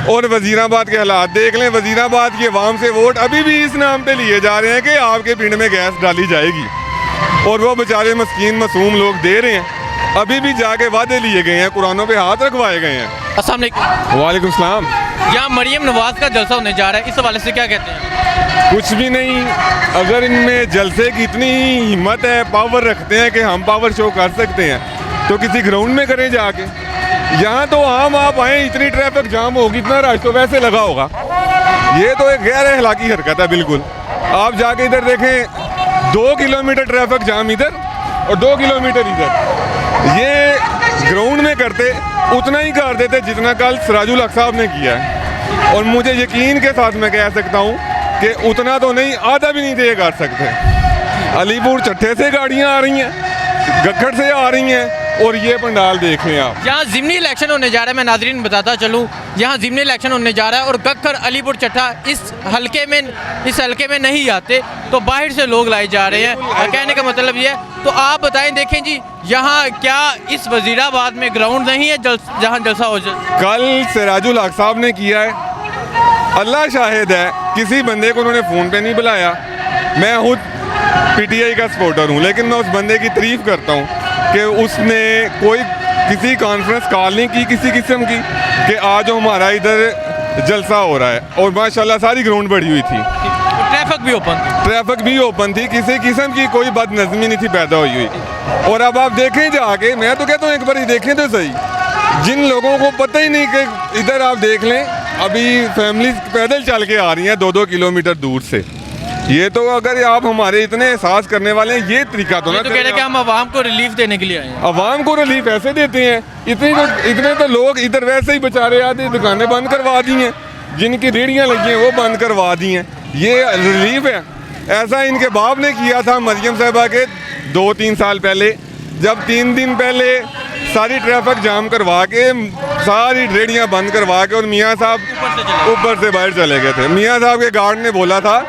और वजीराबाद के हालात देख लें। वजीराबाद की आवाम से वोट अभी भी इस नाम पे लिए जा रहे हैं कि आपके पिंड में गैस डाली जाएगी, और वो बेचारे मस्कीन मासूम लोग दे रहे हैं। अभी भी जाके वादे लिए गए हैं, कुरानों पे हाथ रखवाए गए हैं। अस्सलाम वालेकुम। वालेकुम सलाम। यहाँ मरियम नवाज का जलसा होने जा रहा है, इस हवाले से क्या कहते हैं? कुछ भी नहीं, अगर इनमें जलसे की इतनी हिम्मत है, पावर रखते हैं कि हम पावर शो कर सकते हैं, तो किसी ग्राउंड में करें जाके। यहाँ तो आम आप आए, इतनी ट्रैफिक जाम होगी, इतना रश तो वैसे लगा होगा। ये तो एक गैर अखलाकी हरकत है बिल्कुल। आप जाके इधर देखें, 2 किलोमीटर ट्रैफिक जाम इधर और 2 किलोमीटर इधर। ये ग्राउंड में करते उतना ही कर देते जितना कल सिराजुल हक साहब ने किया है, और मुझे यकीन के साथ मैं कह सकता हूँ कि उतना तो नहीं, आधा भी नहीं थे ये कर सकते। अलीपुर चट्टे से गाड़ियाँ आ रही हैं, गखड़ से आ रही हैं, और ये पंडाल देख लें आप। यहाँ ज़िमनी इलेक्शन होने जा रहा है, मैं नाज़रीन बताता चलूँ, यहाँ ज़िमनी इलेक्शन होने जा रहा है और गखर अलीपुर चट्टा इस हलके में नहीं आते, तो बाहर से लोग लाए जा रहे हैं। कहने का मतलब ये है। तो आप बताएं, देखें जी, यहाँ क्या इस वजीराबाद में ग्राउंड नहीं है जहाँ जलसा हो जाए? कल सिराजुल हक साहब ने किया है, अल्लाह शाहिद है, किसी बंदे को उन्होंने फ़ोन पे नहीं बुलाया। मैं खुद PTI का सपोर्टर हूँ, लेकिन मैं उस बंदे की तारीफ़ करता हूँ कि उसने कोई किसी कॉन्फ्रेंस कॉल नहीं की किसी किस्म की कि आज हमारा इधर जलसा हो रहा है, और माशाल्लाह सारी ग्राउंड भरी हुई थी, ट्रैफिक भी ओपन थी, किसी किस्म की कोई बदनज़मी नहीं थी पैदा हुई। और अब आप देखें जाके, मैं तो कहता हूँ एक बार ही देखें तो सही, जिन लोगों को पता ही नहीं कि इधर आप देख लें, अभी फैमिली पैदल चल के आ रही हैं 2-2 किलोमीटर दूर से। ये तो अगर आप हमारे इतने एहसास करने वाले हैं, ये तरीका तो ना तो कह रहे हैं कि हम आवाम को रिलीफ देने के लिए आए हैं। आवाम को रिलीफ ऐसे देते हैं, इतने तो लोग इधर वैसे ही बेचारे आधे दुकानें बंद करवा दी हैं, जिनकी रेहड़ियाँ लगी हैं वो बंद करवा दी हैं। ये रिलीफ है? ऐसा इनके बाप ने किया था मरियम साहिबा के 2-3 साल पहले, जब 3 दिन पहले सारी ट्रैफिक जाम करवा के, सारी रेहड़ियाँ बंद करवा के, और मियाँ साहब ऊपर से बाहर चले गए थे। मियाँ साहब के गार्ड ने बोला था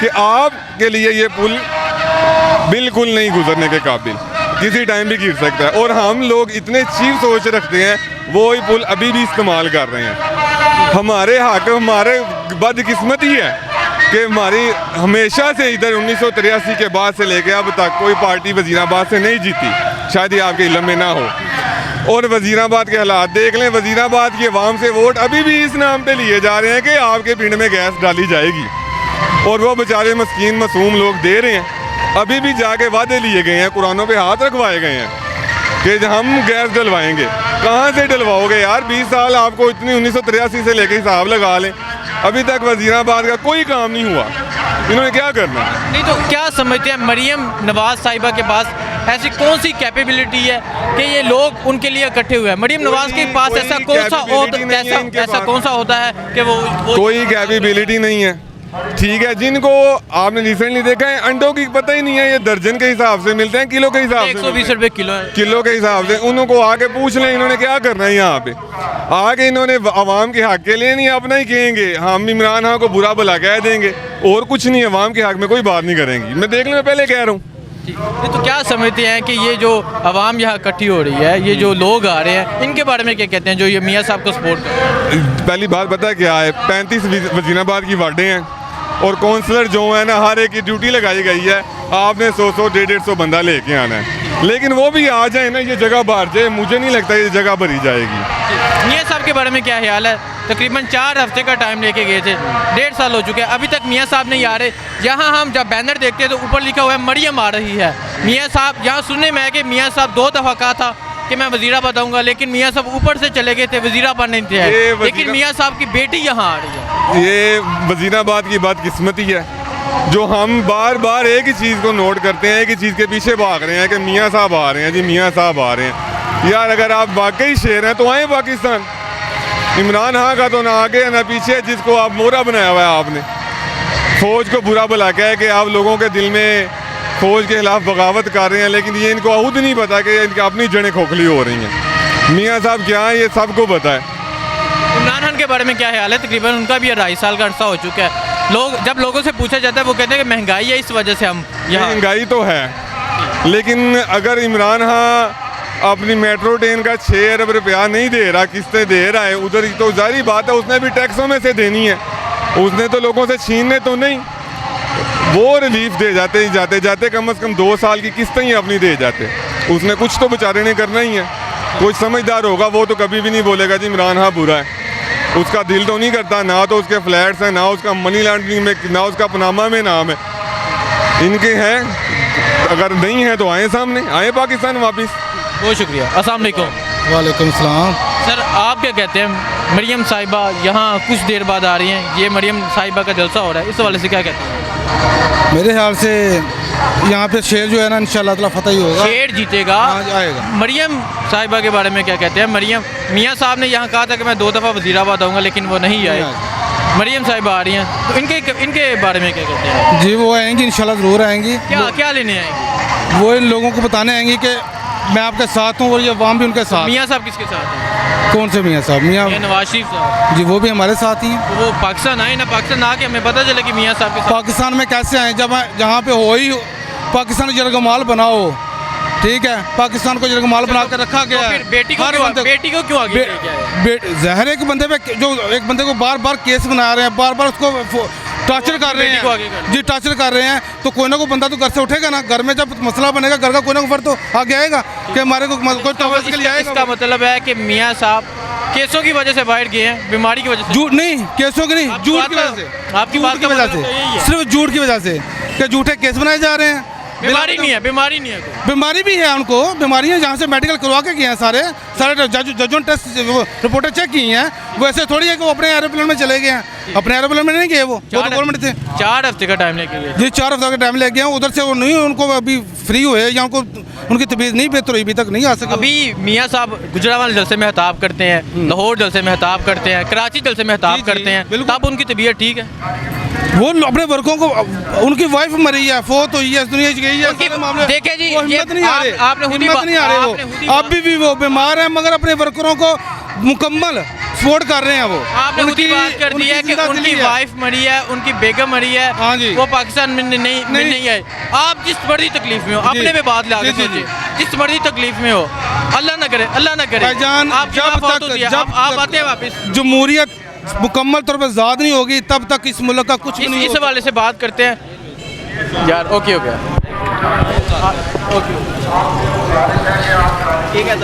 कि आपके लिए ये पुल बिल्कुल नहीं गुजरने के काबिल, किसी टाइम भी गिर सकता है। और हम लोग इतने चीप सोच रखते हैं, वो ही पुल अभी भी इस्तेमाल कर रहे हैं। हमारे हमारे बदकिस्मती है कि हमारी हमेशा से इधर 1983 के बाद से लेके अब तक कोई पार्टी वजीराबाद से नहीं जीती, शायद ये आपके इल्म में ना हो। और वजीराबाद के हालात देख लें। वजीराबाद की आवाम से वोट अभी भी इस नाम पे लिए जा रहे हैं कि आपके पिंड में गैस डाली जाएगी, और वो बेचारे मस्कीन मासूम लोग दे रहे हैं। अभी भी जाके वादे लिए गए हैं, कुरानों पे हाथ रखवाए गए हैं कि हम गैस डलवाएंगे। कहाँ से डलवाओगे यार? 20 साल आपको इतनी 1983 से लेके हिसाब लगा लें, अभी तक वजीराबाद का कोई काम नहीं हुआ। इन्होंने क्या करना? नहीं तो क्या समझते हैं, मरियम नवाज साहिबा के पास ऐसी कौन सी कैपेबिलिटी है कि ये लोग उनके लिए इकट्ठे हुए हैं? मरियम नवाज के पास ऐसा कौन सा होता है कि वो कोई कैपेबिलिटी नहीं है। ठीक है, जिनको आपने रिसेंटली देखा है, अंडों की पता ही नहीं है, ये दर्जन के हिसाब से मिलते हैं, किलो के हिसाब से 120 रुपए किलो है, किलो के हिसाब से। उनको आके पूछ लें इन्होंने क्या करना है यहाँ पे आके। इन्होंने आवाम के हक के लिए नहीं, अपना ही कहेंगे, हम इमरान खान को बुरा भला कह देंगे, और कुछ नहीं, आवाम के हक में कोई बात नहीं करेंगी। मैं देख लें, मैं पहले कह रहा हूँ। तो क्या समझते हैं कि ये जो आवाम यहाँ इकट्ठी हो रही है, ये जो लोग आ रहे हैं, इनके बारे में क्या कहते हैं जो ये मियाँ साहब को सपोर्ट कर रहे हैं? पहली बात पता क्या है, 35 वजीराबाद की वार्डें हैं, और काउंसलर जो है ना, हर एक की ड्यूटी लगाई गई है, आपने 100-150 बंदा लेके आना है। लेकिन वो भी आ जाए ना, ये जगह भर जाए, मुझे नहीं लगता ये जगह भरी जाएगी। मियाँ साहब के बारे में क्या ख्याल है? तकरीबन 4 हफ्ते का टाइम लेके गए थे, 1.5 साल हो चुके हैं, अभी तक मियाँ साहब नहीं आ रहे। यहाँ हम जब बैनर देखते हैं तो ऊपर लिखा हुआ है मरियम आ रही है। मियाँ साहब, यहाँ सुनने में है कि मियाँ साहब 2 दफ़ा कहा था कि मैं वजीराबाद आऊँगा, लेकिन मियाँ साहब ऊपर से चले गए थे, वजीराबाद नहीं थे। लेकिन मियाँ साहब की बेटी यहाँ आ रही है। ये वजीराबाद की बदकिस्मती है, जो हम बार बार एक ही चीज़ को नोट करते हैं, एक ही चीज़ के पीछे भाग रहे हैं कि मियाँ साहब आ रहे हैं जी, मियाँ साहब आ रहे हैं। यार अगर आप वाकई शेर हैं तो आए पाकिस्तान। इमरान खान का तो ना आगे ना पीछे, जिसको आप मोहरा बनाया हुआ है आपने। फौज को बुरा भला कह के आप लोगों के दिल में फौज के खिलाफ बगावत कर रहे हैं, लेकिन ये इनको खुद नहीं पता कि इनकी अपनी जड़ें खोखली हो रही हैं। मियाँ साहब क्या है ये सबको पता है। इमरान खान के बारे में क्या ख्याल है? तकरीबन उनका भी 2.5 साल का अर्सा हो चुका है। जब लोगों से पूछा जाता है वो कहते हैं कि महंगाई है, इस वजह से हम यहाँ। महंगाई तो है, लेकिन अगर इमरान खान अपनी मेट्रो ट्रेन का 6 अरब रुपया नहीं दे रहा, किस्तें दे रहा है उधर, तो जाहिर बात है उसने भी टैक्सों में से देनी है, उसने तो लोगों से छीनने तो नहीं। वो रिलीफ दे जाते ही जाते जाते कम से कम 2 साल की किस्तें ही अपनी दे जाते, उसने कुछ तो बेचारे ने करना ही है। कोई समझदार होगा वो तो कभी भी नहीं बोलेगा जी इमरान हाँ बुरा है, उसका दिल तो नहीं करता, ना तो उसके फ्लैट्स हैं, ना उसका मनी लॉन्ड्रिंग में, ना उसका पनामा में नाम है, इनके हैं। अगर नहीं है तो आए सामने, आए पाकिस्तान वापस। बहुत शुक्रिया। अस्सलाम वालेकुम। वालेकुम सलाम। सर आप क्या कहते हैं, मरियम साहिबा यहाँ कुछ देर बाद आ रही हैं, ये मरियम साहिबा का जलसा हो रहा है, इस हवाले से क्या कहते हैं? मेरे ख्याल से यहाँ पे शेर जो है ना इंशाल्लाह ताला फतह ही होगा, शेर जीतेगा। हाँ, आएगा। मरियम साहिबा के बारे में क्या कहते हैं? मरियम मियाँ साहब ने यहाँ कहा था कि मैं 2 दफ़ा वज़ीराबाद आऊँगा, लेकिन वो नहीं आए। मरियम साहिबा आ रही हैं, तो इनके बारे में क्या कहते हैं? जी वो आएंगी इंशाल्लाह ज़रूर आएंगी। क्या लेने आएंगी? वो इन लोगों को बताने आएंगी कि मैं आपके साथ हूँ और ये अवाम भी उनके साथ। मियाँ साहब किसके साथ हैं? कौन से मियाँ साहब? मियाँ ये नवाज शरीफ साहब जी वो भी हमारे साथ ही हैं। तो वो पाकिस्तान आए ना, पाकिस्तान आके हमें पता चले कि मियाँ साहब के साथ। पाकिस्तान में कैसे आए जब जहाँ पे हो ही पाकिस्तान जरगमाल बनाओ, ठीक है, पाकिस्तान को जरगमाल बना कर रखा गया है। फिर बेटी को क्यों आगे लेके आए? ज़ाहिर है कि बंदे पे जो एक बंदे को बार बार केस बना रहे हैं, बार बार उसको टॉर्चर कर रहे बेटी को आगे कर हैं जी, टॉर्चर कर रहे हैं, तो कोई ना कोई बंदा तो घर से उठेगा ना। घर में जब मसला बनेगा घर का कोई ना कोई फर्द तो आगे आएगा कि हमारे को कोई तवज्जो के लिए आएगा। इसका मतलब है कि मियाँ साहब केसों की वजह से बाहर गए हैं, बीमारी की वजह से। झूठ नहीं, केसों की नहीं, झूठ की वजह से, आपकी बात की वजह से, सिर्फ झूठ की वजह से कि झूठे केस बनाए जा रहे हैं। बीमारी नहीं है कोई। बीमारी भी है उनको, बीमारी है जहाँ से मेडिकल करवा के गए हैं, सारे जजों टेस्ट रिपोर्टें चेक की हैं। वो ऐसे थोड़ी है कि वो अपने एरोप्लेन में चले गए हैं, अपने एरोप्लेन में नहीं गए, वो तो गवर्नमेंट थे। 4 हफ्ते का टाइम लेके गए जी, 4 हफ्ते का टाइम ले गए हैं, उधर से वो नहीं, उनको अभी फ्री हुए या उनको उनकी तबीयत नहीं बेहतर हुई, अभी तक नहीं आ सके। अभी मियाँ साहब गुजरावाल जलसे में खिताब करते हैं, लाहौर जलसे में खिताब करते हैं, कराची जलसे में खिताब करते हैं, तब उनकी तबीयत ठीक है। वो अपने वर्कों को, उनकी वाइफ मरी है, फोत हुई है, दुनिया से गई है, देखे जी, वो हिम्मत नहीं आ रहे, हिम्मत नहीं आ रहे वो, अभी भी वो बीमार है मगर अपने वर्करों को मुकम्मल सपोर्ट कर रहे हैं। वो आपने उनकी बात कर दी है कि उनकी वाइफ मरी है, उनकी बेगम मरी है, हाँ जी, वो पाकिस्तान में नहीं आए। आप जिस मर्जी तकलीफ में हो, अपने पे बात ला के सोचिए, जिस मर्जी तकलीफ में हो, अल्लाह ना करे, अल्लाह ना करे, आप जब आते हैं वापस, जमहूरियत मुकम्मल तौर पर आज़ाद नहीं होगी तब तक इस मुल्क का कुछ नहीं। इस हवाले से बात करते हैं यार। ओके हो गया, ओके ठीक है।